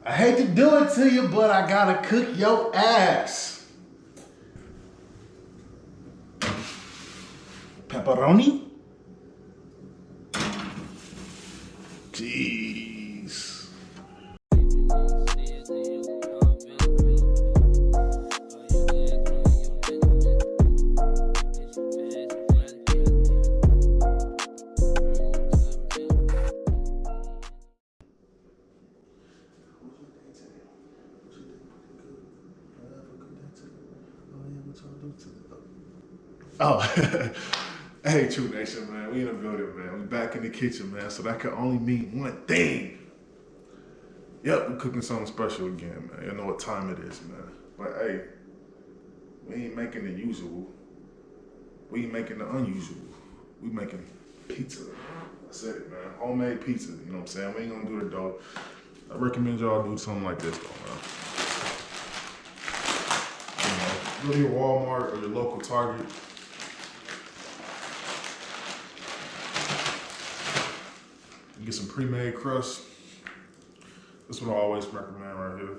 I hate to do it to you, but I gotta cook your ass. Pepperoni? Jeez. Oh, hey, True Nation, man. We in the building, man. We back in the kitchen, man. So that could only mean one thing. Yep, we're cooking something special again, man. You know what time it is, man. But hey, we ain't making the usual. We ain't making the unusual. We making pizza. I said it, man. Homemade pizza. You know what I'm saying? We ain't gonna do the dough. I recommend y'all do something like this, though, man. You know, go to your Walmart or your local Target. Get some pre-made crust. This is what I always recommend right here.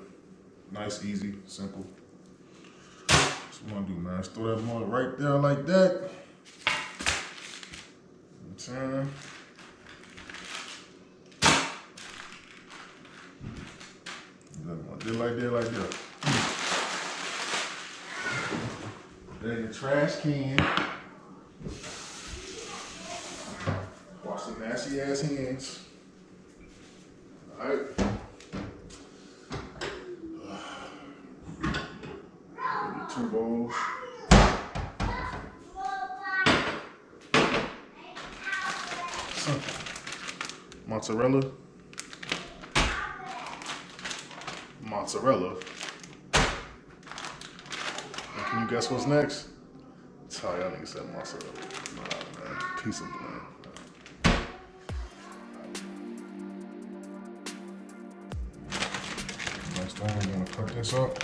Nice, easy, simple. That's what I'm gonna do, man. Just throw that mother right there like that. You know what I'm saying? Just like that, like that. Then in the trash can. Wash the nasty ass hands. Alright. Two bowls. Mozzarella. Mozzarella. And can you guess what's next? Tell y'all niggas said mozzarella. Nah, man. Piece of blend. Next time we're gonna cut this up.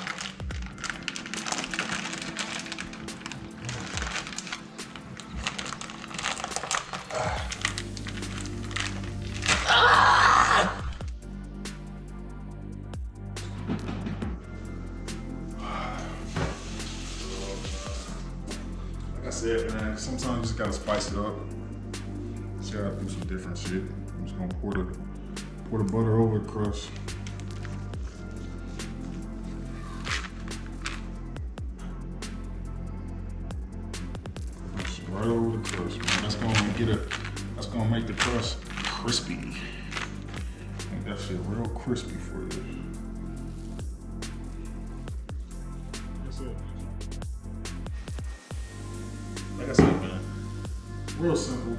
Like I said, man, sometimes you just gotta spice it up. Just gotta do some different shit. I'm just gonna pour the butter over the crust. Right over the crust, man. That's gonna make the crust crispy. Make that shit real crispy for you. That's it. Like I said, man, real simple.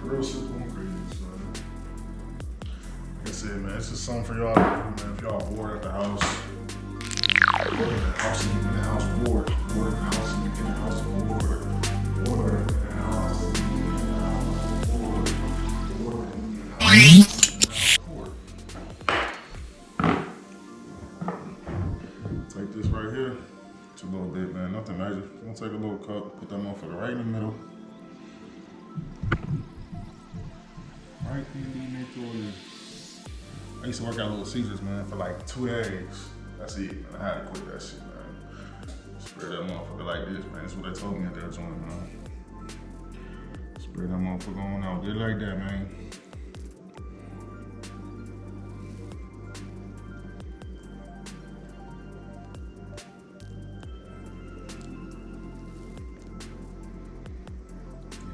Real simple ingredients, man. Like I said, man, it's just something for y'all to do, man. If y'all bored at the house. Bored in the house and you in the house bored. Bored in the house and you in the house bored. Bored in the house and you in the house bored. Bored in the house bored. Take this right here. It's a little bit, man. Nothing major. I'm gonna take a little cup, put that motherfucker right in the middle. Right in there. I used to work at Little Caesars, man, for like 2 days. That's it, man. I had to quit that shit, man. Spread that motherfucker like this, man. That's what they told me at that joint, man. Spread that motherfucker on out there like that, man.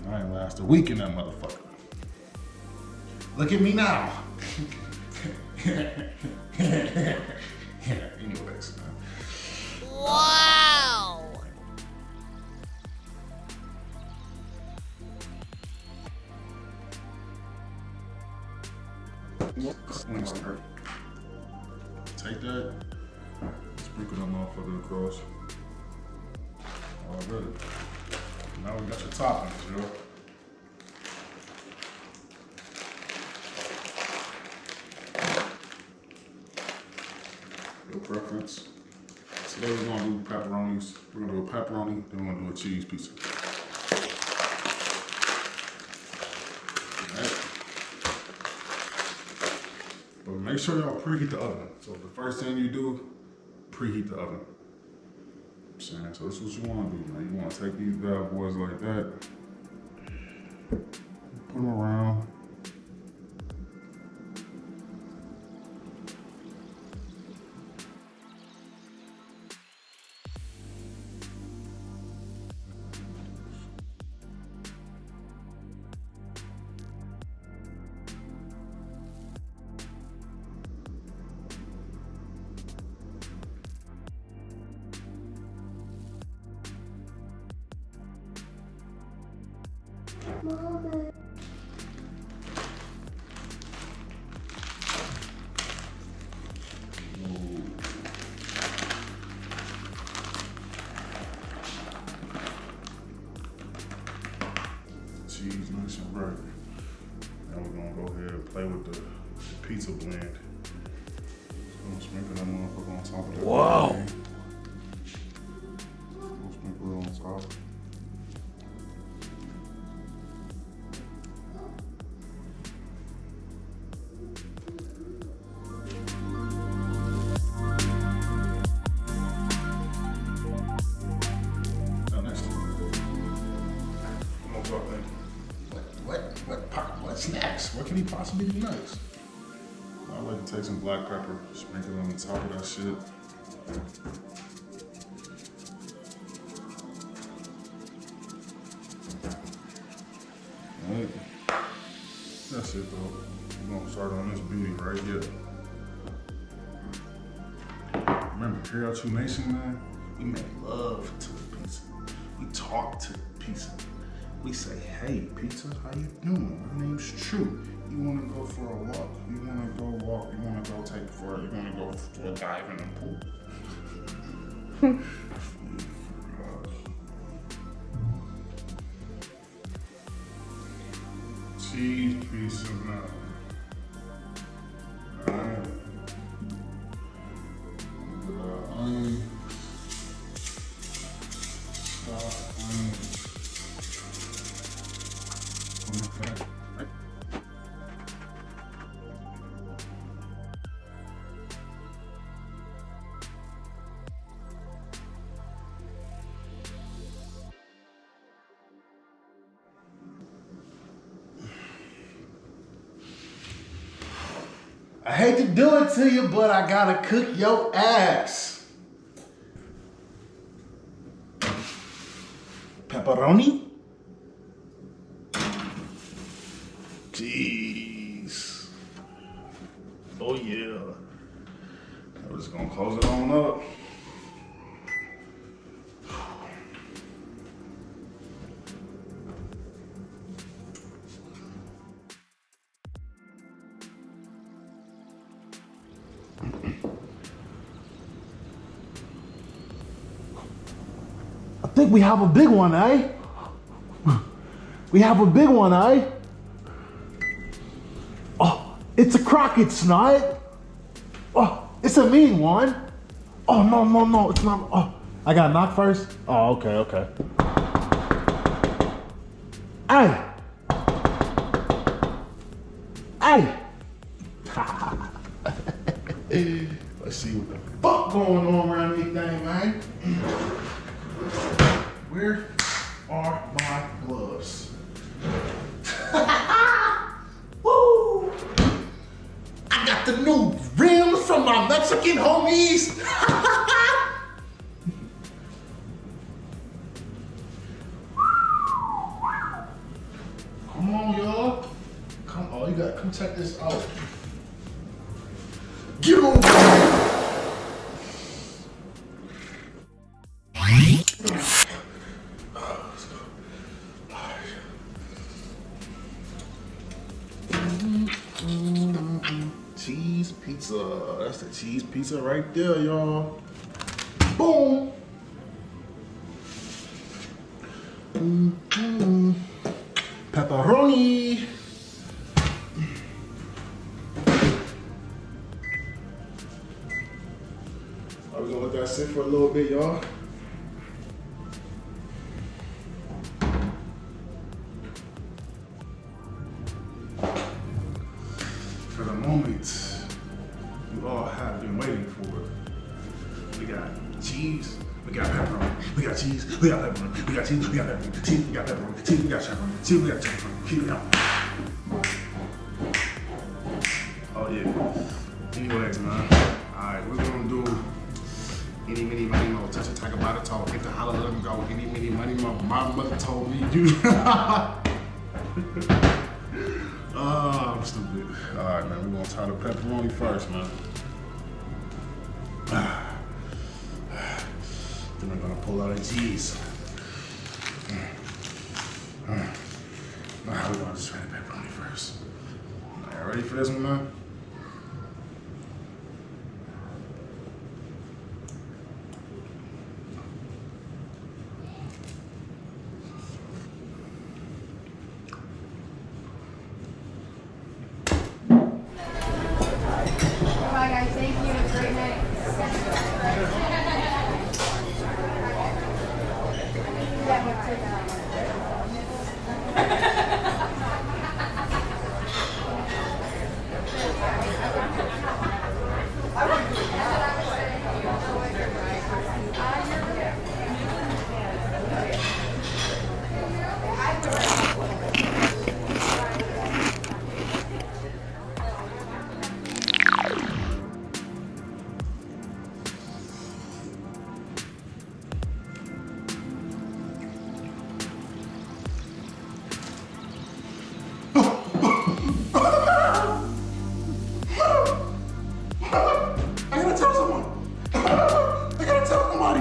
I ain't last a week in that motherfucker. Look at me now. Anyways, man. Wow. Take that, sprinkle that motherfucker across. All good. Now we got your toppings, yo. Your preference. Today we're gonna do pepperonis. We're gonna do a pepperoni, then we're gonna do a cheese pizza. All right. But make sure y'all preheat the oven. So the first thing you do, preheat the oven. So this is what you want to do, man. You want to take these bad boys like that, put them around. Mama. Cheese, nice and right. Now we're gonna go ahead and play with the pizza blend. Gonna sprinkle that motherfucker on top of that. Wow. Gonna sprinkle it on top. What's next? What can he possibly do next? I like to take some black pepper, sprinkle it on the top of that shit. Alright. That's it though. We're gonna start on this beauty right here. Remember, Tru6od Nation, man? We make love to the pizza. We talk to the pizza. We say, hey, pizza, how you doing? My name's Tru. You wanna go for a walk? You wanna go walk? You wanna go take for? You wanna go for a dive in the pool? Cheese pizza now. Alright. Onion. I hate to do it to you, but I gotta cook your ass. Pepperoni? Jeez. Oh yeah. I'm just gonna close it on up. I think we have a big one, eh? We have a big one, eh? Oh, it's a Crockett Snide. Oh, it's a mean one. Oh, no, it's not. Oh, I got knocked first? Oh, okay. Hey! Let's see what the fuck going on around these things, man. Where are my gloves? Woo! I got the new rims from my Mexican homies. Come on, y'all. Come check this out. Get over here. Cheese pizza. That's the cheese pizza right there, y'all. Boom. Pepperoni. We're gonna let that sit for a little bit, y'all. For the moment, you all have been waiting for. We got cheese, we got pepperoni, we got cheese, we got pepperoni, we got cheese, we got pepperoni, cheese, we got pepperoni, cheese, we got pepperoni, cheese, we got pepperoni, keep it up. Oh yeah. Anyways, man. Alright, we're gonna do any, mini, money, mo, touch it, talk about it, talk, get the holler, let them go. Any, mini, money, mo. My mother told me you. Oh, I'm stupid. Alright, man, we're gonna try the pepperoni first, man. Then we're gonna pull out a cheese. Alright, we're gonna just try the pepperoni first. Alright, ready for this one, man? Bye guys, thank you. Have a great night. I gotta tell someone. I gotta tell somebody.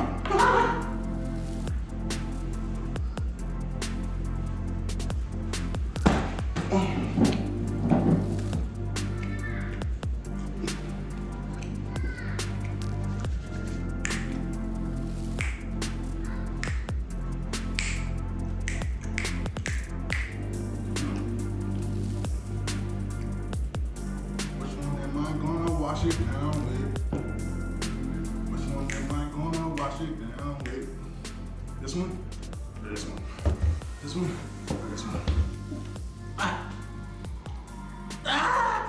Which one am I gonna wash it down with? Which one am I gonna wash it down with? This one? Or this one? This one? Or this one? I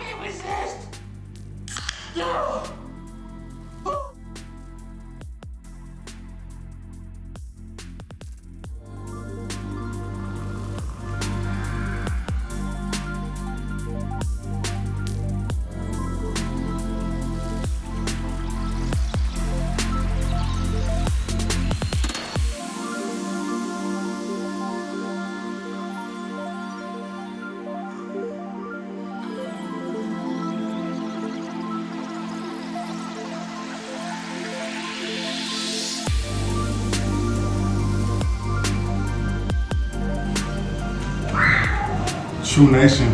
can't resist! No! Tru Nation.